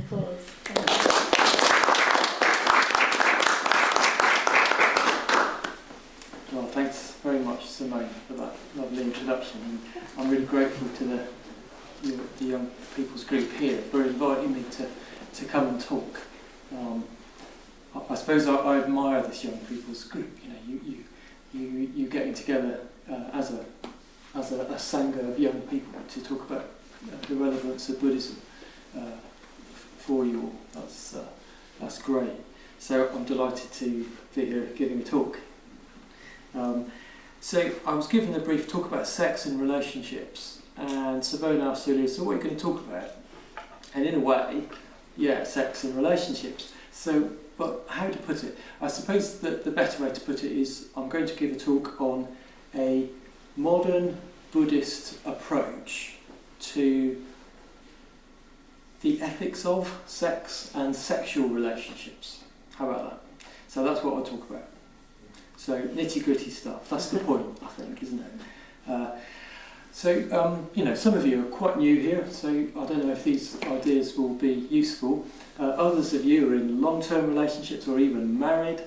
applause. Well, thanks very much, Simone, for that lovely introduction. And I'm really grateful to the young people's group here for inviting me to come and talk. I suppose I admire this young people's group. You getting together as a sangha of young people to talk about the relevance of Buddhism for you all. That's great. So I'm delighted to be here giving a talk. So I was given a brief talk about sex and relationships, and Simone asked earlier, so what are you going to talk about? And in a way, yeah, sex and relationships. So, but how to put it? I suppose that the better way to put it is I'm going to give a talk on a modern Buddhist approach to the ethics of sex and sexual relationships. How about that? So that's what I'll talk about. So nitty-gritty stuff. That's the point, I think, isn't it? Some of you are quite new here, so I don't know if these ideas will be useful. Others of you are in long-term relationships or even married,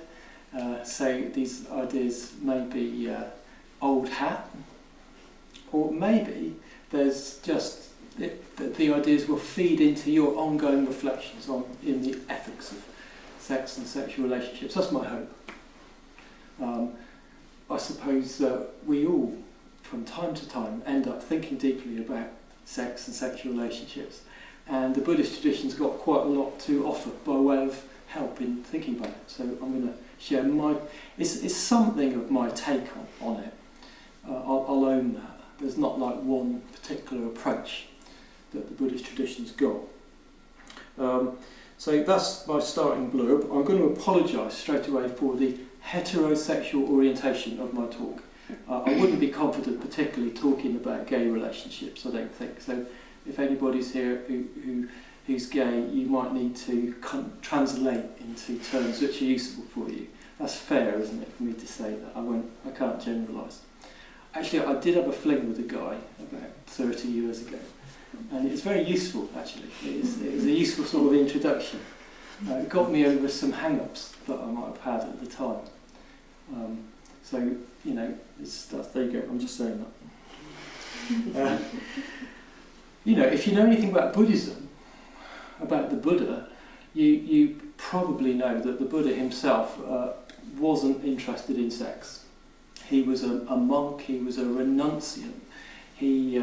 so these ideas may be old hat, or maybe there's just the ideas will feed into your ongoing reflections in the ethics of sex and sexual relationships. That's my hope. I suppose we all, from time to time, end up thinking deeply about sex and sexual relationships, and the Buddhist tradition's got quite a lot to offer by way of help in thinking about it. So I'm going to share it's something of my take on it. I'll own that. There's not like one particular approach that the Buddhist tradition's got. So that's my starting blurb. I'm going to apologise straight away for the heterosexual orientation of my talk. I wouldn't be confident particularly talking about gay relationships, I don't think. So if anybody's here who's gay, you might need to translate into terms which are useful for you. That's fair, isn't it, for me to say that? I can't generalise. Actually, I did have a fling with a guy about 30 years ago, and it's very useful, actually. It was a useful sort of introduction. It got me over some hang-ups that I might have had at the time. There you go, I'm just saying that. If you know anything about Buddhism, about the Buddha, you probably know that the Buddha himself wasn't interested in sex. He was a monk, he was a renunciant. He,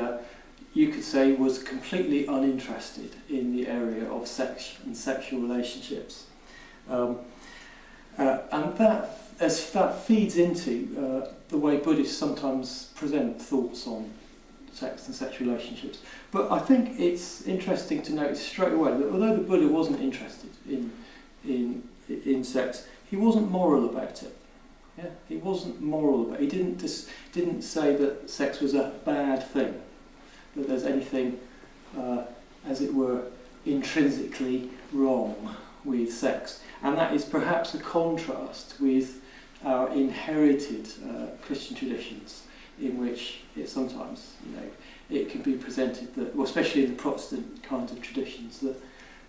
you could say, was completely uninterested in the area of sex and sexual relationships. And that feeds into the way Buddhists sometimes present thoughts on sex and sexual relationships. But I think it's interesting to note straight away that although the Buddha wasn't interested in sex, he wasn't moral about it. Yeah, he wasn't moral about it. He didn't say that sex was a bad thing, that there's anything, as it were, intrinsically wrong with sex. And that is perhaps a contrast with our inherited Christian traditions, in which it sometimes, it can be presented that, well, especially in the Protestant kind of traditions, that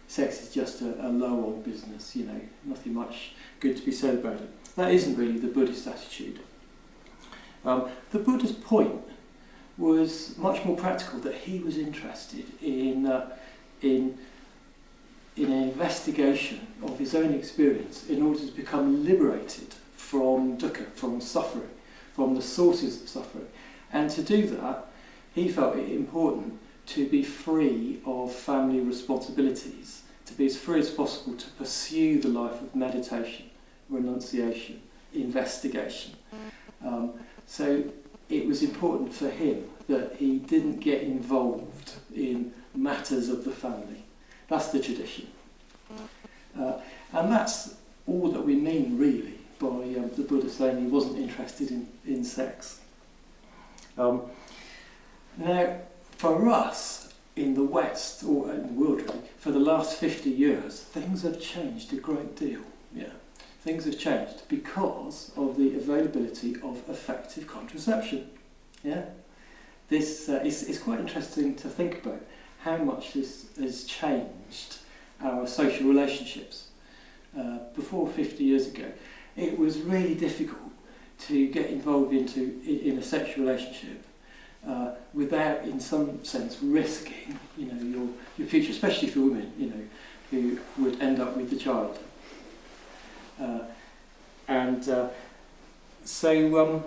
sex is just a low-on business, nothing much good to be said about it. That isn't really the Buddhist attitude. The Buddha's point was much more practical, that he was interested in an investigation of his own experience in order to become liberated from dukkha, from suffering, from the sources of suffering. And to do that, he felt it important to be free of family responsibilities, to be as free as possible to pursue the life of meditation, renunciation, investigation. So it was important for him that he didn't get involved in matters of the family. That's the tradition. And that's all that we mean, really, by the Buddha saying he wasn't interested in sex. Now, for us in the West, or in the world really, for the last 50 years, things have changed a great deal. Yeah, things have changed because of the availability of effective contraception. Yeah, this it's quite interesting to think about how much this has changed our social relationships. Before 50 years ago, it was really difficult to get involved in a sexual relationship without, in some sense, risking, your future, especially for women, who would end up with the child. So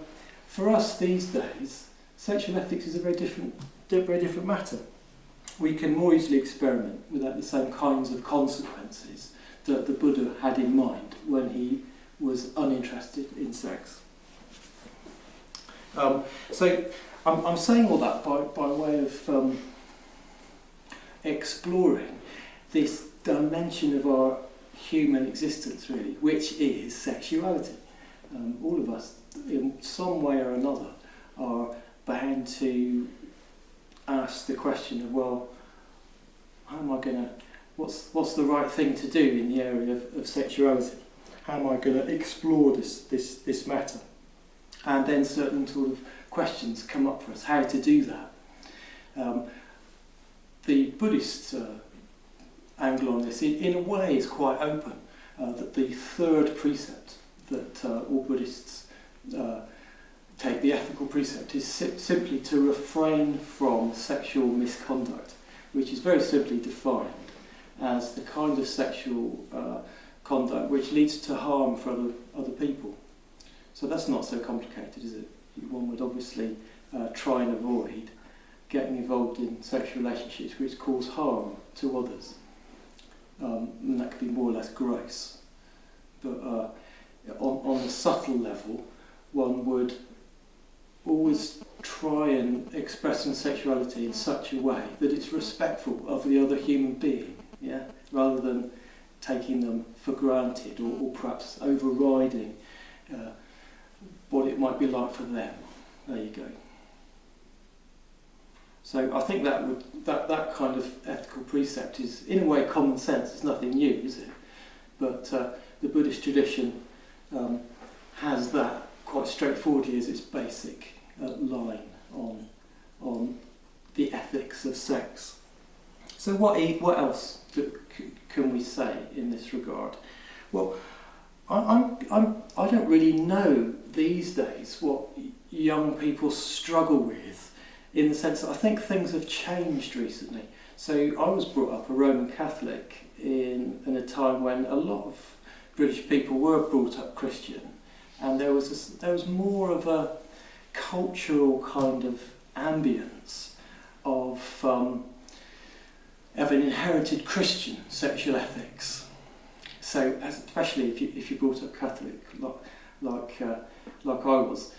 for us these days, sexual ethics is a very different matter. We can more easily experiment without the same kinds of consequences that the Buddha had in mind when he was uninterested in sex. So I'm saying all that by way of exploring this dimension of our human existence, really, which is sexuality. All of us, in some way or another, are bound to ask the question of, well, how am I going to, what's the right thing to do in the area of sexuality? How am I going to explore this matter? And then certain sort of questions come up for us, how to do that. The Buddhist angle on this, in a way, is quite open. That the third precept that all Buddhists take, the ethical precept, is simply to refrain from sexual misconduct, which is very simply defined as the kind of sexual conduct which leads to harm for other people. So that's not so complicated, is it? One would obviously try and avoid getting involved in sexual relationships which cause harm to others. And that could be more or less gross. But on a subtle level, one would always try and express one's sexuality in such a way that it's respectful of the other human being, yeah, rather than taking them for granted or perhaps overriding what it might be like for them. There you go. So I think that kind of ethical precept is, in a way, common sense. It's nothing new, is it? But the Buddhist tradition has that quite straightforwardly as its basic line on the ethics of sex. So what else can we say in this regard? Well, I don't really know these days what young people struggle with, in the sense that I think things have changed recently. So I was brought up a Roman Catholic in a time when a lot of British people were brought up Christian, and there was more of a cultural kind of ambience of an inherited Christian sexual ethics. So, especially if you're brought up Catholic, like I was,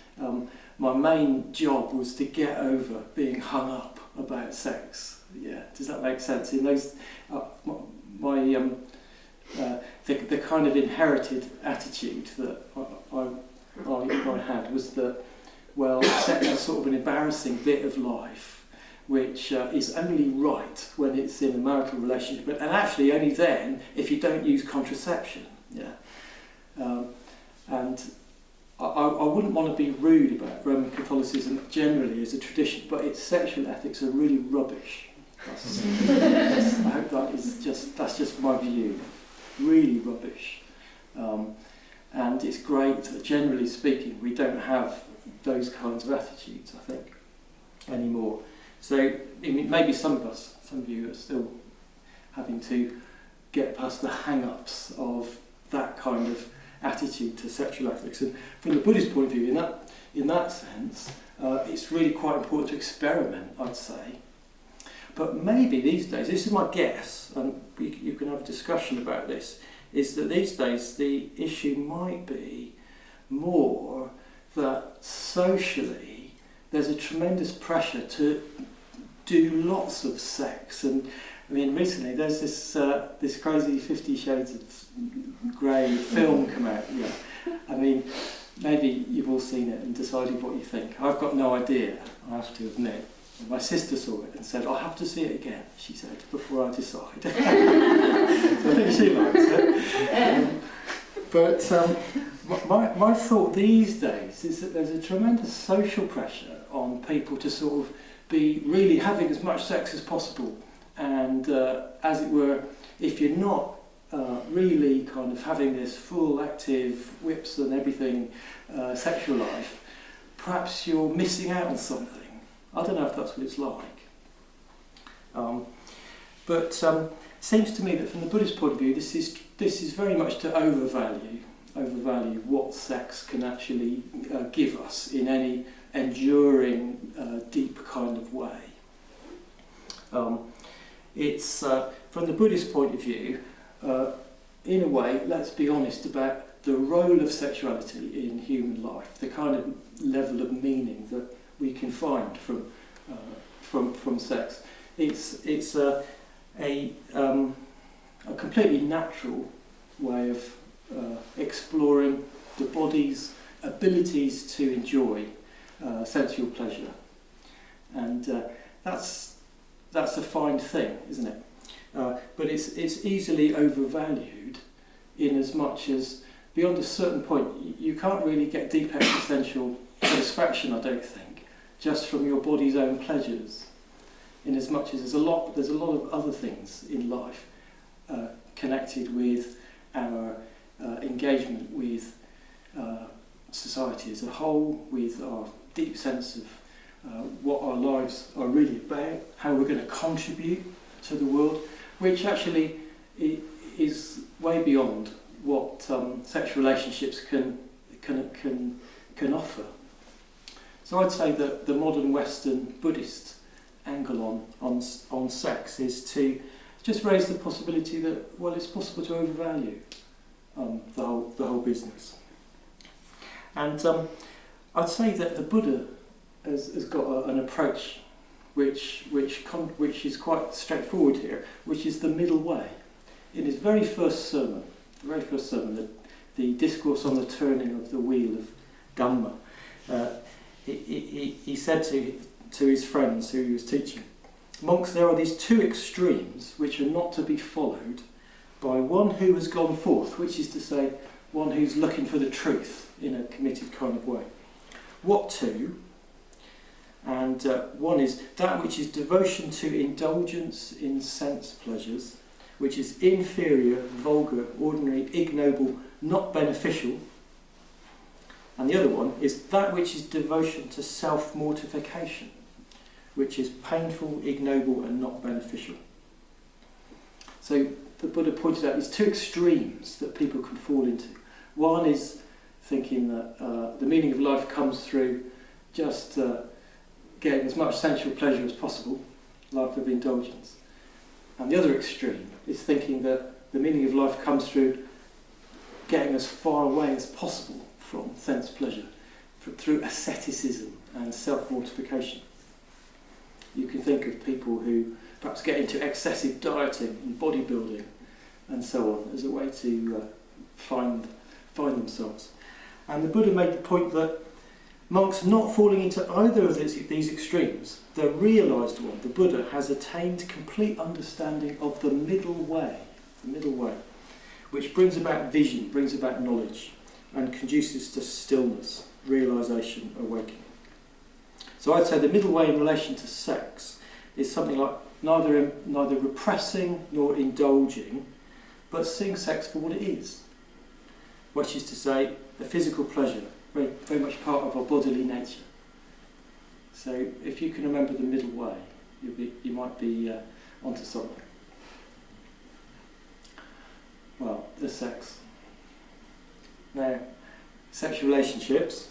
my main job was to get over being hung up about sex. Yeah, does that make sense? In those, the kind of inherited attitude that I had was that, well, sex is sort of an embarrassing bit of life, which is only right when it's in a marital relationship, and actually only then if you don't use contraception. Yeah, and I wouldn't want to be rude about Roman Catholicism generally as a tradition, but its sexual ethics are really rubbish. I hope that's just my view. Really rubbish. And it's great that, generally speaking, we don't have those kinds of attitudes, I think, anymore. So maybe some of you are still having to get past the hang-ups of that kind of attitude to sexual ethics. And from the Buddhist point of view, in that sense, it's really quite important to experiment, I'd say. But maybe these days, this is my guess, and you can have a discussion about this, is that these days the issue might be more that socially there's a tremendous pressure to do lots of sex. And I mean, recently there's this crazy 50 Shades of Grey film come out. Yeah, I mean, maybe you've all seen it and decided what you think. I've got no idea, I have to admit. My sister saw it and said, "I'll have to see it again," she said, "before I decide." So I think she likes it. But my thought these days is that there's a tremendous social pressure on people to sort of be really having as much sex as possible. And as it were, if you're not really kind of having this full, active, whips and everything sexual life, perhaps you're missing out on something. I don't know if that's what it's like. But it seems to me that from the Buddhist point of view, this is very much to overvalue what sex can actually give us in any enduring, deep kind of way. It's from the Buddhist point of view, in a way, let's be honest about the role of sexuality in human life, the kind of level of meaning that we can find from sex. It's a completely natural way of exploring the body's abilities to enjoy sensual pleasure, and that's a fine thing, isn't it? But it's easily overvalued, in as much as beyond a certain point you can't really get deep existential satisfaction, I don't think, just from your body's own pleasures. In as much as there's a lot of other things in life connected with our engagement with society as a whole, with our deep sense of what our lives are really about, how we're going to contribute to the world, which actually is way beyond what sexual relationships can offer. So I'd say that the modern Western Buddhist angle on sex is to just raise the possibility that, well, it's possible to overvalue the whole business. And I'd say that the Buddha has got an approach which is quite straightforward here, which is the middle way. In his very first sermon, the discourse on the turning of the wheel of Dhamma, he said to his friends who he was teaching, "Monks, there are these two extremes which are not to be followed by one who has gone forth," which is to say, one who's looking for the truth in a committed kind of way. "What two? And one is that which is devotion to indulgence in sense pleasures, which is inferior, vulgar, ordinary, ignoble, not beneficial. And the other one is that which is devotion to self-mortification, which is painful, ignoble, and not beneficial." So the Buddha pointed out these two extremes that people can fall into. One is thinking that the meaning of life comes through just getting as much sensual pleasure as possible, life of indulgence. And the other extreme is thinking that the meaning of life comes through getting as far away as possible from sense pleasure, through asceticism and self-mortification. You can think of people who perhaps get into excessive dieting and bodybuilding and so on as a way to find themselves. And the Buddha made the point that monks not falling into either of these extremes, the realised one, the Buddha, has attained complete understanding of the middle way, which brings about vision, brings about knowledge, and conduces to stillness, realisation, awakening. So I'd say the middle way in relation to sex is something like neither repressing nor indulging, but seeing sex for what it is, which is to say a physical pleasure, very, very much part of our bodily nature. So if you can remember the middle way, you might be onto something. Well, the sex. Now, sexual relationships.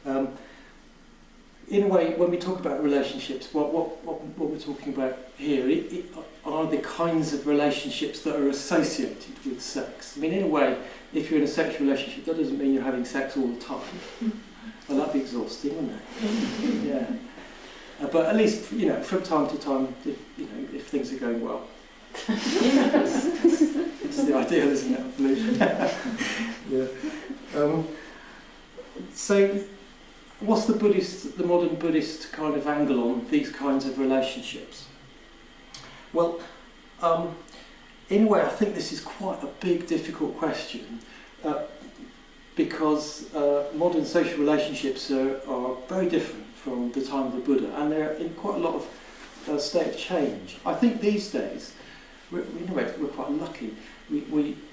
In a way, when we talk about relationships, what we're talking about here are the kinds of relationships that are associated with sex. I mean, in a way, if you're in a sexual relationship, that doesn't mean you're having sex all the time. Well, that'd be exhausting, wouldn't it? Yeah. But at least, from time to time, if things are going well. It's the ideal, isn't it? I believe. Yeah. So, what's the modern Buddhist kind of angle on these kinds of relationships? Well, in a way, I think this is quite a big, difficult question, because modern social relationships are very different from the time of the Buddha, and they're in quite a lot of state of change. I think these days in a way, we're quite lucky.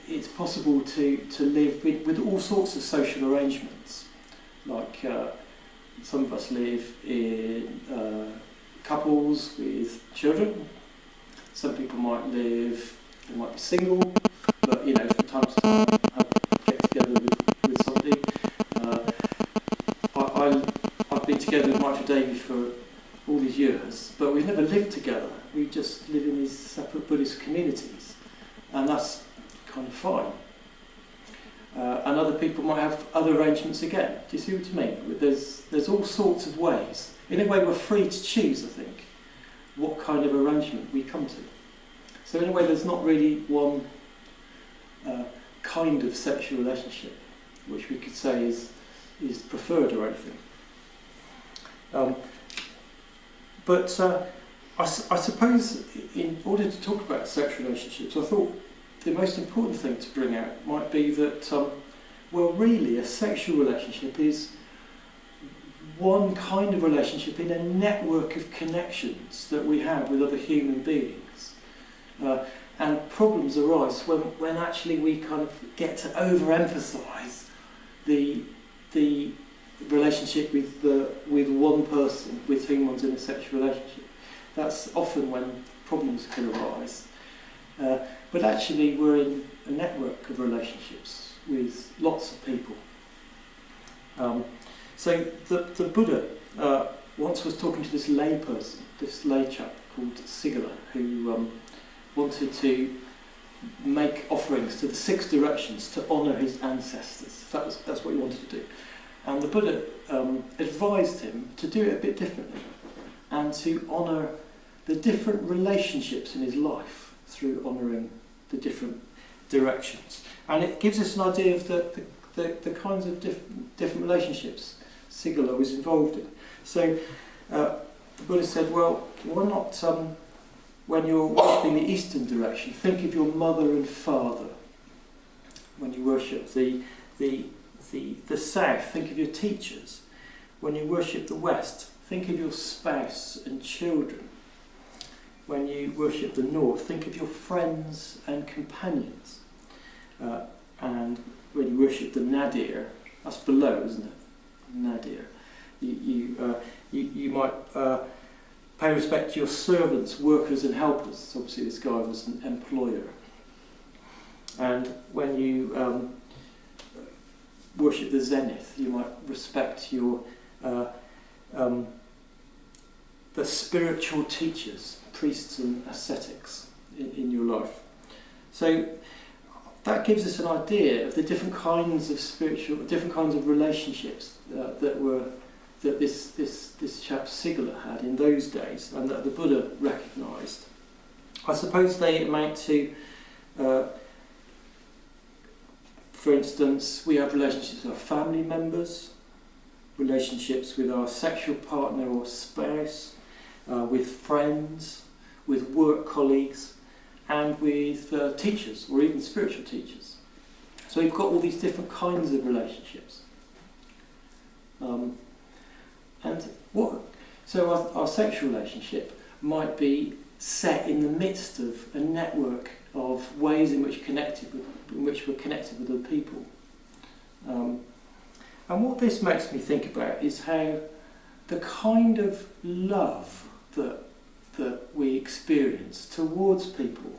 It's possible to live with all sorts of social arrangements. Like some of us live in couples with children. Some people might be single, but from time to time get together with somebody. I've been together with Maitri Devi for all these years, but we've never lived together. We just live in these separate Buddhist communities, and that's kind of fine. And other people might have other arrangements again. Do you see what I mean? There's all sorts of ways. In a way, we're free to choose, I think, what kind of arrangement we come to. So in a way, there's not really one kind of sexual relationship which we could say is preferred or anything. But I suppose in order to talk about sexual relationships, I thought the most important thing to bring out might be that, well, really, a sexual relationship is one kind of relationship in a network of connections that we have with other human beings. And problems arise when actually we kind of get to overemphasise the relationship with one person with whom one's in a sexual relationship. That's often when problems can arise. But actually we're in a network of relationships with lots of people. So the Buddha once was talking to this lay person, this lay chap called Sigala, who wanted to make offerings to the 6 directions to honour his ancestors. That's what he wanted to do. And the Buddha advised him to do it a bit differently and to honour the different relationships in his life through honouring the different directions. And it gives us an idea of the kinds of different relationships Sigala was involved in. So the Buddha said, well, why not, when you're worshipping the eastern direction, think of your mother and father. When you worship the south, think of your teachers. When you worship the west, think of your spouse and children. When you worship the north, think of your friends and companions. And when you worship the nadir, that's below, isn't it? Nadir. You might pay respect to your servants, workers and helpers. Obviously this guy was an employer. And when you worship the zenith, you might respect your the spiritual teachers, priests and ascetics in your life. So that gives us an idea of the different kinds of different kinds of relationships that this chap Sigala had in those days, and that the Buddha recognised. I suppose they amount to, for instance, we have relationships with our family members, relationships with our sexual partner or spouse, with friends, with work colleagues, and with teachers, or even spiritual teachers. So we've got all these different kinds of relationships. So our sexual relationship might be set in the midst of a network of ways in which we're connected with other people. And what this makes me think about is how the kind of love that we experience towards people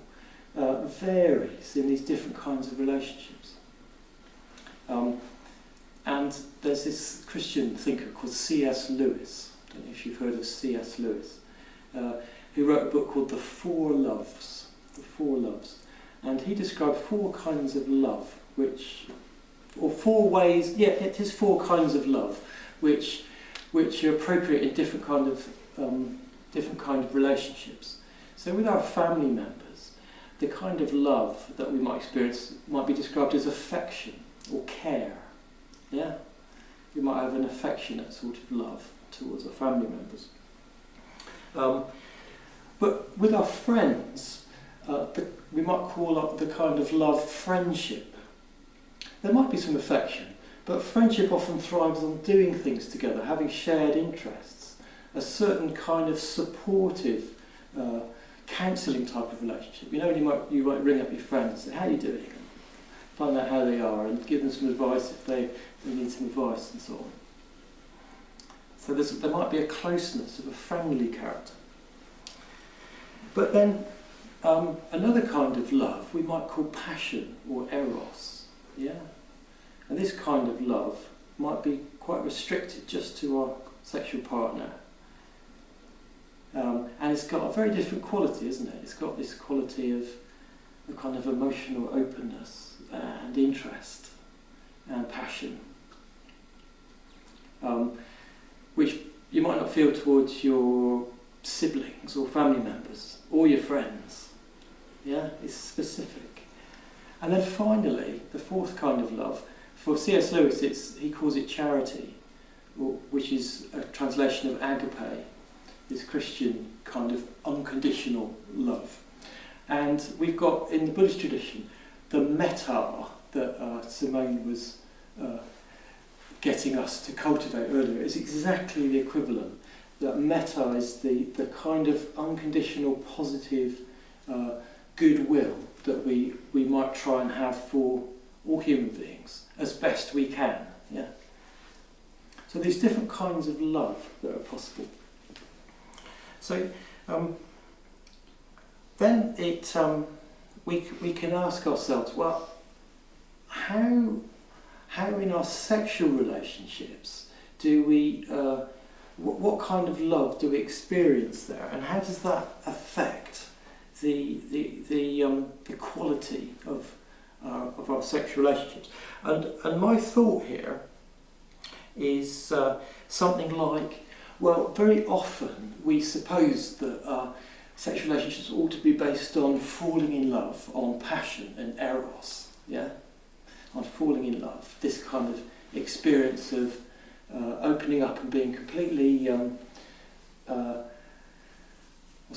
varies in these different kinds of relationships. And there's this Christian thinker called C.S. Lewis. I don't know if you've heard of C.S. Lewis, who wrote a book called The Four Loves. The Four Loves. And he described 4 kinds of love, or 4 ways, it is 4 kinds of love, which are appropriate in different kind of relationships. So with our family members, the kind of love that we might experience might be described as affection or care. Yeah, we might have an affectionate sort of love towards our family members. But with our friends, we might call up the kind of love friendship. There might be some affection, but friendship often thrives on doing things together, having shared interests, a certain kind of supportive counselling type of relationship. You know, you might ring up your friend and say, how are you doing? And find out how they are and give them some advice if they need some advice and so on. So there might be a closeness of a friendly character. But then another kind of love we might call passion or eros. Yeah? And this kind of love might be quite restricted just to our sexual partner. And it's got a very different quality, isn't it? It's got this quality of a kind of emotional openness and interest and passion, which you might not feel towards your siblings or family members or your friends. Yeah, it's specific. And then finally, the fourth kind of love, for C.S. Lewis, he calls it charity, which is a translation of agape, this Christian kind of unconditional love. And we've got, in the Buddhist tradition, the metta that Simone was getting us to cultivate earlier is exactly the equivalent. That metta is the kind of unconditional, positive goodwill that we might try and have for all human beings as best we can. Yeah. So there's different kinds of love that are possible. So then we can ask ourselves, well, how in our sexual relationships do we what kind of love do we experience there, and how does that affect the quality of our sexual relationships? And my thought here is something like, well, very often we suppose that sexual relationships ought to be based on falling in love, on passion and eros, yeah, on falling in love. This kind of experience of opening up and being completely,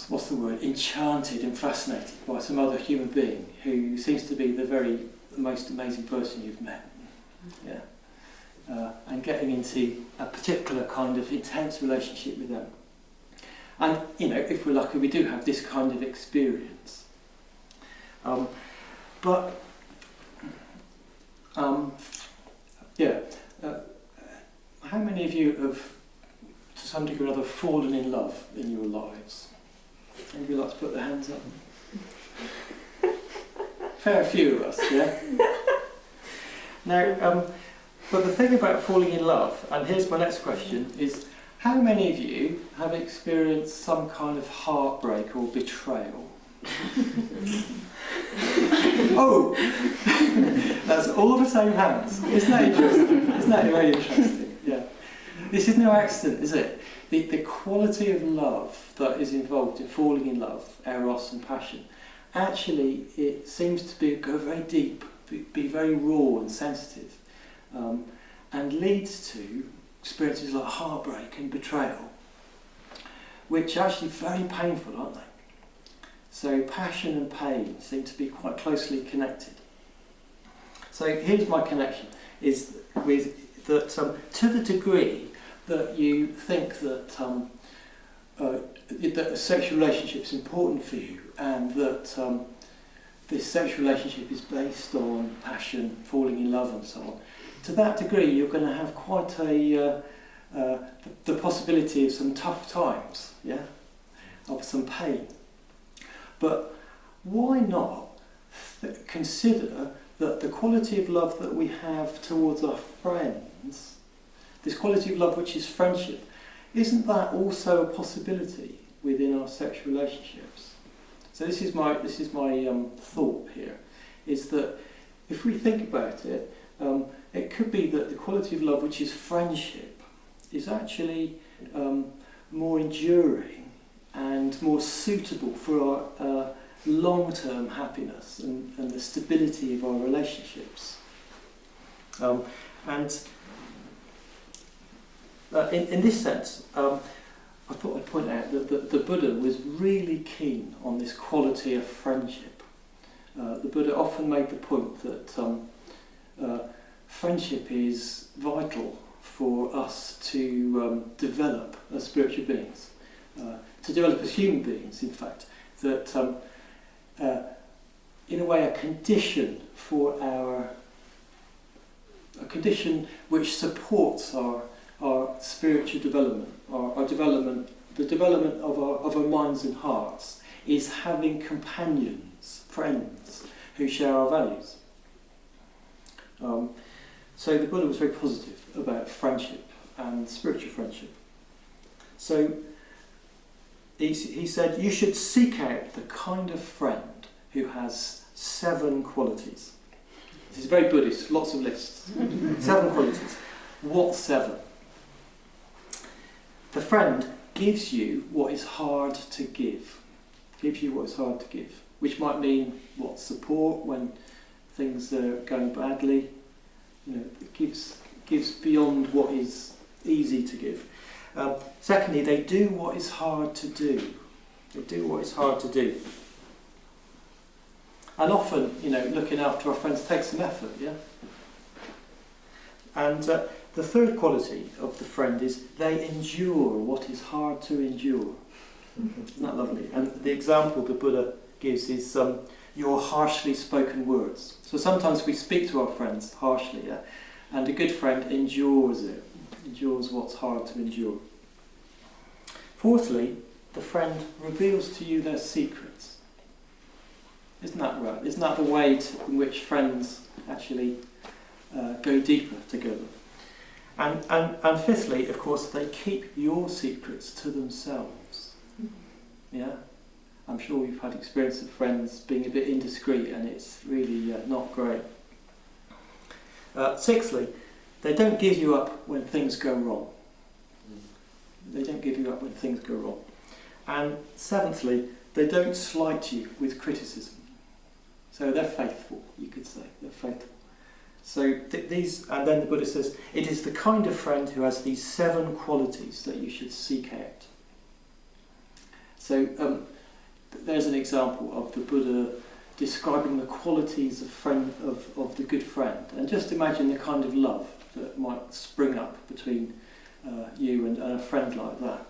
what's the word, enchanted and fascinated by some other human being who seems to be the most amazing person you've met. Yeah. And getting into a particular kind of intense relationship with them. And, you know, if we're lucky, we do have this kind of experience. How many of you have, to some degree or other, fallen in love in your lives? Anybody like to put their hands up? Fair few of us, yeah? Now, but the thing about falling in love, and here's my next question, is how many of you have experienced some kind of heartbreak or betrayal? Oh! That's all the same hands. Isn't that interesting? Isn't that very interesting? Yeah. This is no accident, is it? The quality of love that is involved in falling in love, eros and passion, actually it seems to go very deep, be very raw and sensitive. And leads to experiences like heartbreak and betrayal, which are actually very painful, aren't they? So passion and pain seem to be quite closely connected. So here's my connection, is with that to the degree that you think that that a sexual relationship is important for you, and that this sexual relationship is based on passion, falling in love and so on, to that degree you're going to have quite the possibility of some tough times, yeah, of some pain. But why not consider that the quality of love that we have towards our friends, this quality of love which is friendship, isn't that also a possibility within our sexual relationships? So this is my thought here, is that if we think about it, it could be that the quality of love which is friendship is actually more enduring and more suitable for our long-term happiness and the stability of our relationships. In this sense, I thought I'd point out that the Buddha was really keen on this quality of friendship. The Buddha often made the point that friendship is vital for us to develop as spiritual beings, to develop as human beings, in fact. that in a way a condition which supports our spiritual development, our development, the development of our minds and hearts, is having companions, friends, who share our values. So the Buddha was very positive about friendship and spiritual friendship. So he said, you should seek out the kind of friend who has 7 qualities. This is very Buddhist, lots of lists. 7 qualities. What 7? The friend gives you what is hard to give. Gives you what is hard to give. Which might mean support when things are going badly. It gives beyond what is easy to give. Secondly, they do what is hard to do. They do what is hard to do. And often, looking after our friends takes some effort, yeah? And the third quality of the friend is they endure what is hard to endure. Isn't that lovely? And the example the Buddha gives is your harshly spoken words. So sometimes we speak to our friends harshly, yeah? And a good friend endures it, endures what's hard to endure. Fourthly, the friend reveals to you their secrets. Isn't that right? Isn't that the way in which friends actually go deeper together? And fifthly, of course, they keep your secrets to themselves. Yeah? I'm sure we've had experience of friends being a bit indiscreet, and it's really not great. Sixthly, they don't give you up when things go wrong. They don't give you up when things go wrong. And seventhly, they don't slight you with criticism. So they're faithful, you could say. They're faithful. So these, and then the Buddha says, it is the kind of friend who has these 7 qualities that you should seek out. So there's an example of the Buddha describing the qualities of the good friend. And just imagine the kind of love that might spring up between you and a friend like that.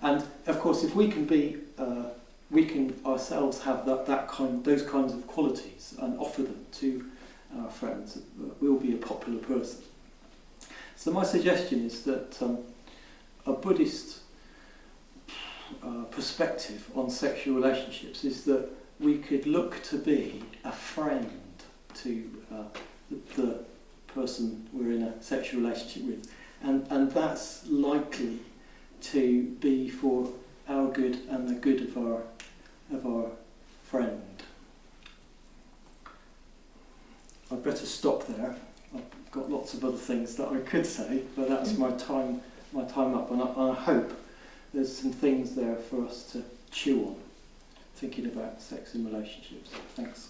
And of course, if we can be, we can ourselves have those kinds of qualities and offer them to our friends, we'll be a popular person. So my suggestion is that a Buddhist perspective on sexual relationships is that we could look to be a friend to the person we're in a sexual relationship with, and that's likely to be for our good and the good of our friend. I'd better stop there. I've got lots of other things that I could say, but that's my time up, and I hope there's some things there for us to chew on, thinking about sex and relationships. Thanks.